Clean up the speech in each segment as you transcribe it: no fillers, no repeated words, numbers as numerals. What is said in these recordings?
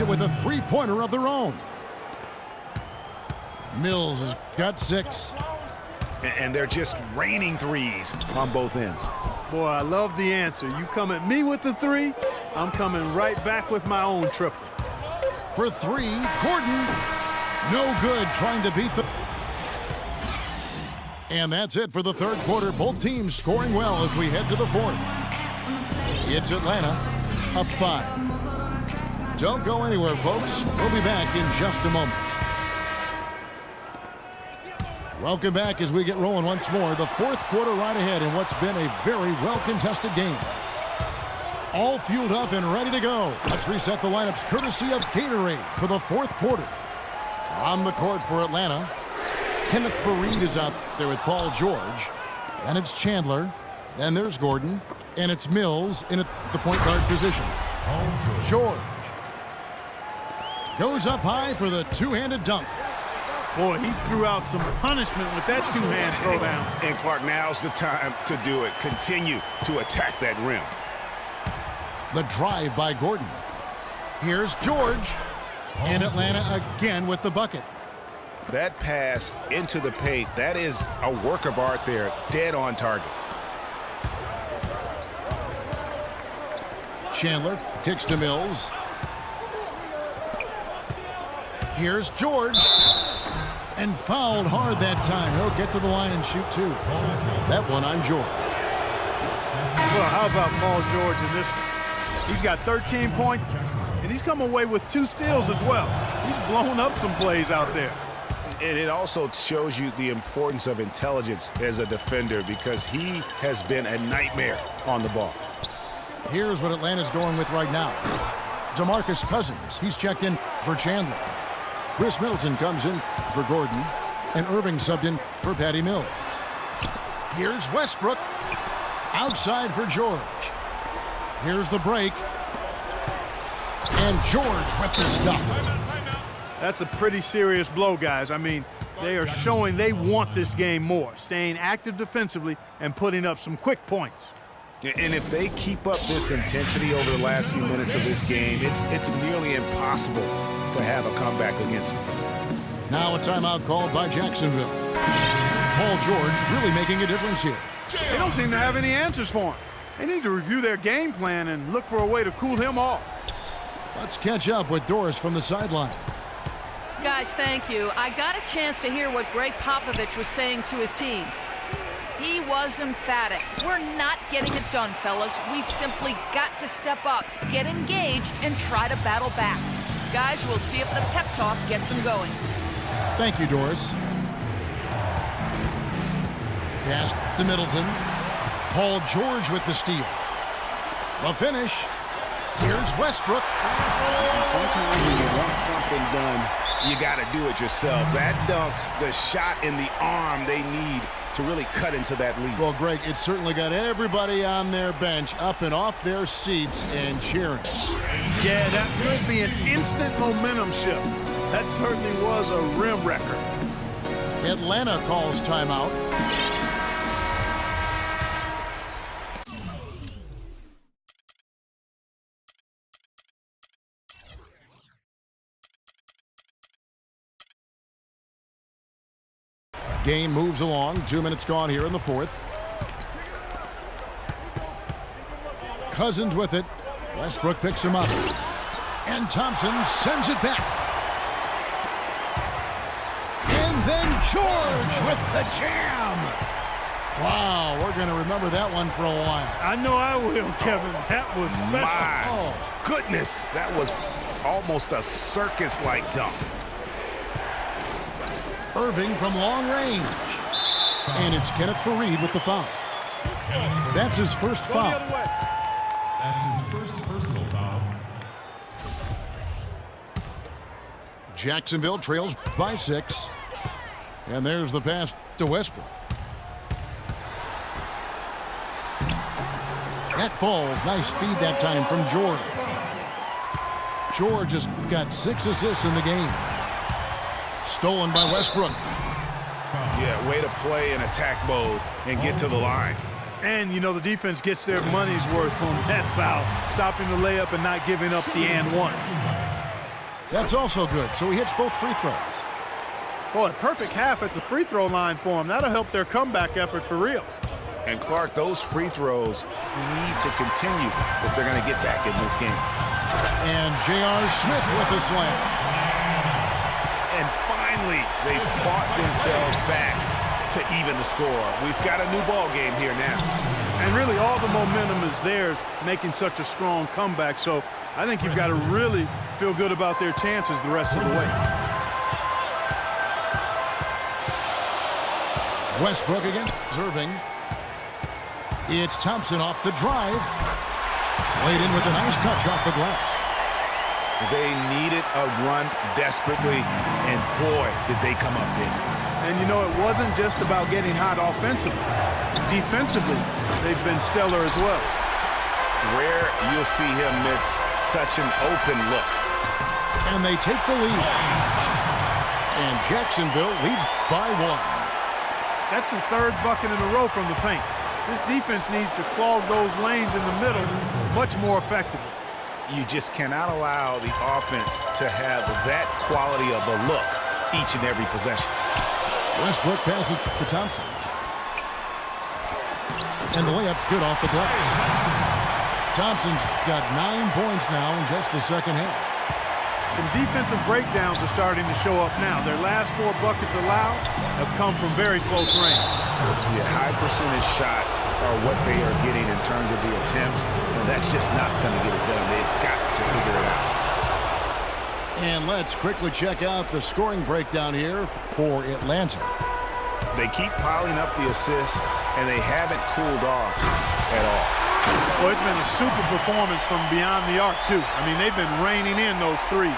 with a three-pointer of their own. Mills has got 6. And they're just raining threes on both ends. Boy, I love the answer. You come at me with the 3, I'm coming right back with my own triple. For 3, Gordon. No good, trying to beat the... And that's it for the third quarter. Both teams scoring well as we head to the fourth. It's Atlanta, up 5. Don't go anywhere, folks. We'll be back in just a moment. Welcome back as we get rolling once more. The fourth quarter right ahead in what's been a very well-contested game. All fueled up and ready to go. Let's reset the lineups courtesy of Gatorade for the fourth quarter. On the court for Atlanta, Kenneth Faried is out there with Paul George. And it's Chandler. Then there's Gordon. And it's Mills in at the point guard position. George goes up high for the two-handed dunk. Boy, he threw out some punishment with that two-hand throwdown. And Clark, now's the time to do it. Continue to attack that rim. The drive by Gordon. Here's George. And Atlanta again with the bucket. That pass into the paint, that is a work of art there. Dead on target. Chandler kicks to Mills. Here's George. And fouled hard that time. He'll get to the line and shoot 2. That one on George. Well, how about Paul George in this one? He's got 13 points, and he's come away with 2 steals as well. He's blown up some plays out there. And it also shows you the importance of intelligence as a defender because he has been a nightmare on the ball. Here's what Atlanta's going with right now. DeMarcus Cousins, he's checked in for Chandler. Chris Middleton comes in for Gordon, and Irving subbed in for Patty Mills. Here's Westbrook, outside for George. Here's the break, and George with the stuff. That's a pretty serious blow, guys. I mean, they are showing they want this game more, staying active defensively and putting up some quick points. And if they keep up this intensity over the last few minutes of this game, it's nearly impossible to have a comeback against them. Now a timeout called by Jacksonville. Paul George really making a difference here. They don't seem to have any answers for him. They need to review their game plan and look for a way to cool him off. Let's catch up with Doris from the sideline. Guys, thank you. I got a chance to hear what Greg Popovich was saying to his team. He was emphatic. We're not getting it done, fellas. We've simply got to step up, get engaged, and try to battle back. Guys, we'll see if the pep talk gets them going. Thank you, Doris. Pass to Middleton. Paul George with the steal. The finish. Here's Westbrook. And sometimes when you want something done, you got to do it yourself. That dunks the shot in the arm they need to really cut into that lead. Well, Greg, it certainly got everybody on their bench up and off their seats and cheering. Yeah, that could be an instant momentum shift. That certainly was a rim wrecker. Atlanta calls timeout. Game moves along. 2 minutes gone here in the fourth. Cousins with it. Westbrook picks him up. And Thompson sends it back. And then George with the jam. Wow, we're going to remember that one for a while. I know I will, Kevin. That was special. My goodness, that was almost a circus-like dunk. Irving from long range. And it's Kenneth Faried with the foul. That's his first foul. That's his first personal foul. Jacksonville trails by 6. And there's the pass to Westbrook. That falls. Nice feed that time from George. George has got 6 assists in the game. Stolen by Westbrook. Yeah, way to play in attack mode and get to the line. And, you know, the defense gets their money's worth from that foul, stopping the layup and not giving up the and one. That's also good, so he hits both free throws. Boy, a perfect half at the free throw line for him. That'll help their comeback effort for real. And Clark, those free throws need to continue if they're going to get back in this game. And J.R. Smith with the slam. And finally, they fought themselves back to even the score. We've got a new ball game here now. And really, all the momentum is theirs, making such a strong comeback. So I think you've got to really feel good about their chances the rest of the way. Westbrook again, serving. It's Thompson off the drive. Laid in with a nice touch off the glass. They needed a run desperately, and boy, did they come up big. And you know, it wasn't just about getting hot offensively. Defensively, they've been stellar as well. Rare you'll see him miss such an open look. And they take the lead. And Jacksonville leads by 1. That's the third bucket in a row from the paint. This defense needs to clog those lanes in the middle much more effectively. You just cannot allow the offense to have that quality of a look each and every possession. Westbrook passes to Thompson. And the layup's good off the glass. Thompson's got 9 points now in just the second half. Some defensive breakdowns are starting to show up now. Their last 4 buckets allowed have come from very close range. Yeah, high percentage shots are what they are getting in terms of the attempts, and that's just not going to get it done. They've got to figure it out. And let's quickly check out the scoring breakdown here for Atlanta. They keep piling up the assists, and they haven't cooled off at all. Well, it's been a super performance from beyond the arc, too. I mean, they've been raining in those threes.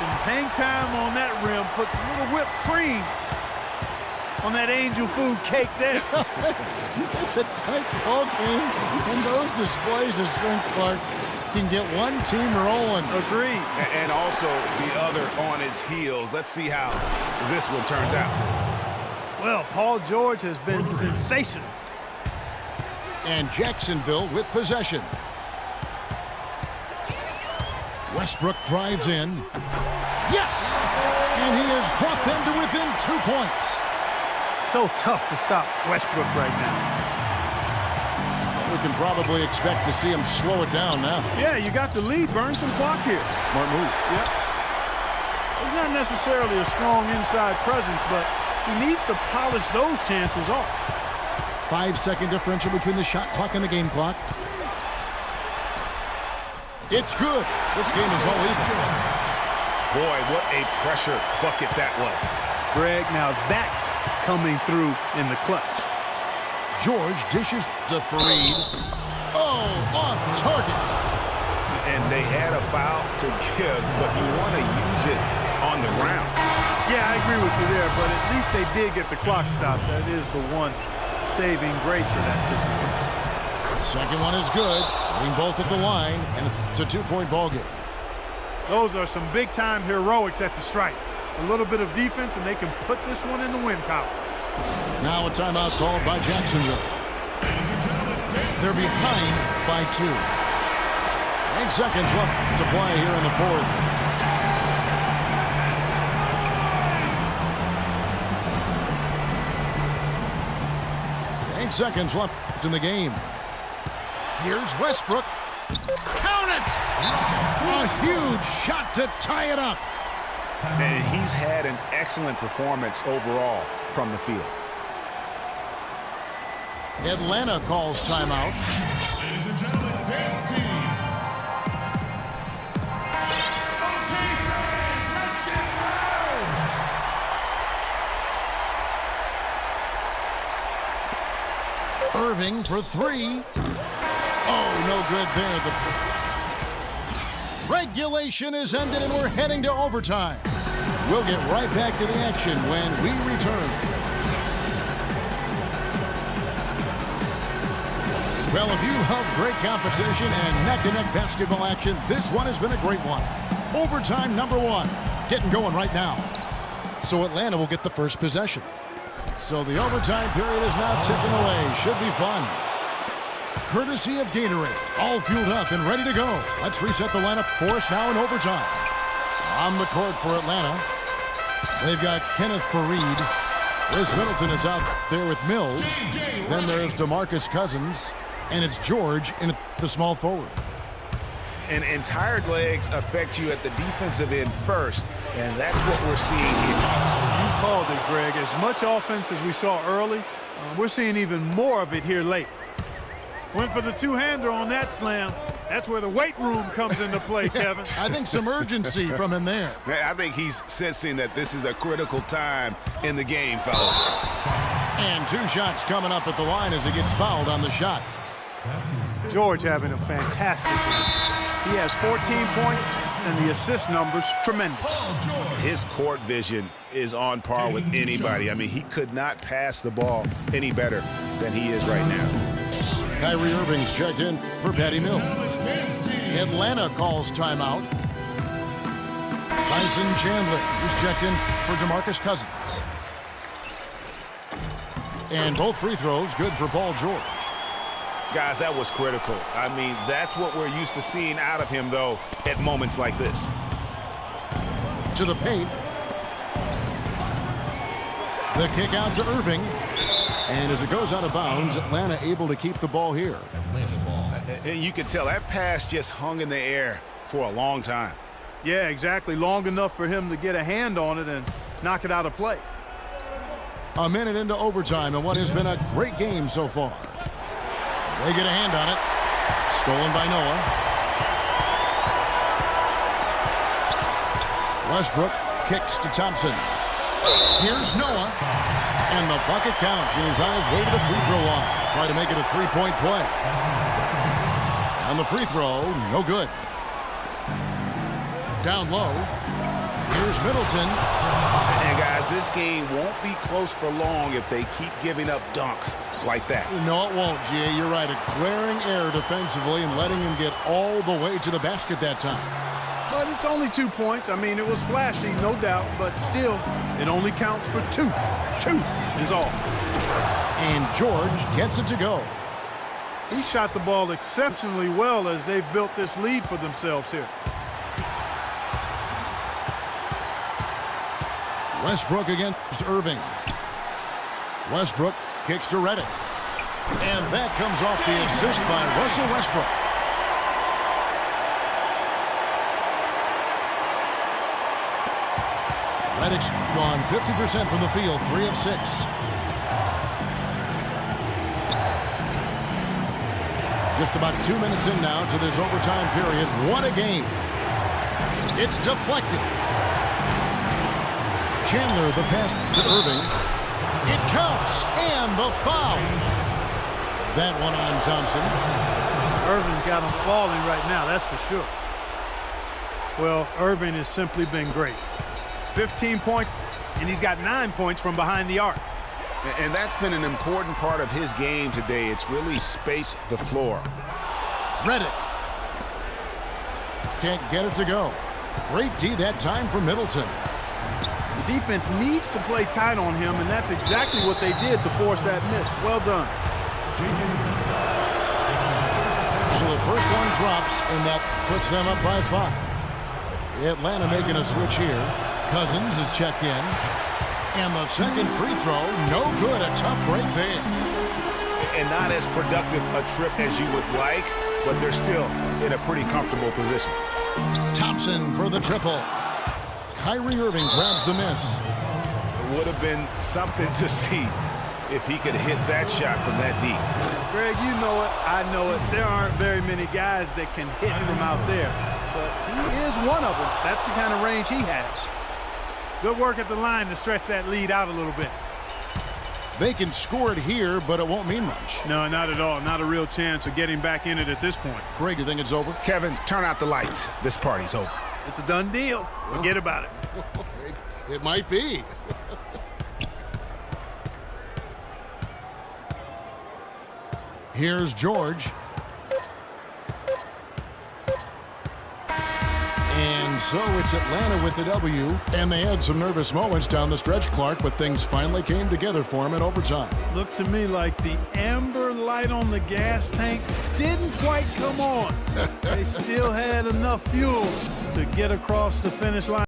Some hang time on that rim puts a little whipped cream on that angel food cake there. It's a tight ball game, and those displays of strength, Clark, can get one team rolling. Agreed. And also the other on its heels. Let's see how this one turns out. Well, Paul George has been sensational. And Jacksonville with possession. Westbrook drives in. Yes! And he has brought them to within 2 points. So tough to stop Westbrook right now. We can probably expect to see him slow it down now. Yeah, you got the lead. Burn some clock here. Smart move. Yep. He's not necessarily a strong inside presence, but he needs to polish those chances off. 5-second differential between the shot clock and the game clock. It's good. This game is all even. Boy, what a pressure bucket that was. Greg, now that's coming through in the clutch. George dishes to Fareed. Oh, off target. And they had a foul to give, but you want to use it on the ground. Yeah, I agree with you there, but at least they did get the clock stopped. That is the one saving grace of that situation. Second one is good. Hitting both at the line, and it's a 2-point ball game. Those are some big-time heroics at the stripe. A little bit of defense, and they can put this one in the win column. Now a timeout called by Jacksonville. They're behind by 2. 8 seconds left to play here in the fourth. Seconds left in the game. Here's Westbrook. Count it! A huge shot to tie it up. And he's had an excellent performance overall from the field. Atlanta calls timeout. Ladies and gentlemen, dance team. Irving for 3. Oh, no good there. The regulation is ended and we're heading to overtime. We'll get right back to the action when we return. Well, if you love great competition and neck-to-neck basketball action, this one has been a great one. Overtime number 1. Getting going right now. So Atlanta will get the first possession. So the overtime period is now ticking away. Should be fun. Courtesy of Gatorade. All fueled up and ready to go. Let's reset the lineup for us now in overtime. On the court for Atlanta, they've got Kenneth Faried. Chris Middleton is out there with Mills. Then there's DeMarcus Cousins, and it's George in the small forward. And tired legs affect you at the defensive end first, and that's what we're seeing here. You called it, Greg. As much offense as we saw early, we're seeing even more of it here late. Went for the two-hander on that slam. That's where the weight room comes into play, Kevin. I think some urgency from him there. I think he's sensing that this is a critical time in the game, fellas. And 2 shots coming up at the line as he gets fouled on the shot. George having a fantastic game. He has 14 points, and the assist numbers tremendous. His court vision is on par with anybody. I mean, he could not pass the ball any better than he is right now. Kyrie Irving's checked in for Patty Mills. Atlanta calls timeout. Tyson Chandler is checked in for DeMarcus Cousins. And both free throws good for Paul George. Guys, that was critical. I mean, that's what we're used to seeing out of him, though, at moments like this. To the paint. The kick out to Irving. And as it goes out of bounds, Atlanta able to keep the ball here. And you can tell that pass just hung in the air for a long time. Yeah, exactly. Long enough for him to get a hand on it and knock it out of play. A minute into overtime and what has been a great game so far. They get a hand on it. Stolen by Noah. Westbrook kicks to Thompson. Here's Noah. And the bucket counts. He is on his way to the free throw line. Try to make it a three-point play. And the free throw, no good. Down low. Here's Middleton. And guys, this game won't be close for long if they keep giving up dunks like that. No, it won't, G.A. You're right. A glaring error defensively and letting him get all the way to the basket that time. But it's only 2 points. I mean, it was flashy, no doubt, but still, it only counts for 2. 2 is all. And George gets it to go. He shot the ball exceptionally well as they've built this lead for themselves here. Westbrook against Irving. Westbrook kicks to Redick. And that comes off the assist by Russell Westbrook. Redick's gone 50% from the field, 3 of 6. Just about 2 minutes in now to this overtime period. What a game. It's deflected. Chandler, the pass to Irving. It counts, and the foul. That one on Thompson. Irving's got him falling right now, that's for sure. Well, Irving has simply been great. 15 points, and he's got 9 points from behind the arc. And that's been an important part of his game today. It's really spaced the floor. Redick. Can't get it to go. Great D that time for Middleton. The defense needs to play tight on him, and that's exactly what they did to force that miss. Well done. So the first one drops, and that puts them up by 5. Atlanta making a switch here. Cousins is checked in. And the second free throw, no good. A tough break there. And not as productive a trip as you would like, but they're still in a pretty comfortable position. Thompson for the triple. Kyrie Irving grabs the miss. It would have been something to see if he could hit that shot from that deep. Greg, you know it, I know it. There aren't very many guys that can hit from out there, but he is one of them. That's the kind of range he has. Good work at the line to stretch that lead out a little bit. They can score it here, but it won't mean much. No, not at all. Not a real chance of getting back in it at this point. Greg, you think it's over? Kevin, turn out the lights. This party's over. It's a done deal. Forget about it. It might be. Here's George. And so it's Atlanta with the W. And they had some nervous moments down the stretch, Clark, but things finally came together for him in overtime. Looked to me like the amber light on the gas tank didn't quite come on. They still had enough fuel to get across the finish line.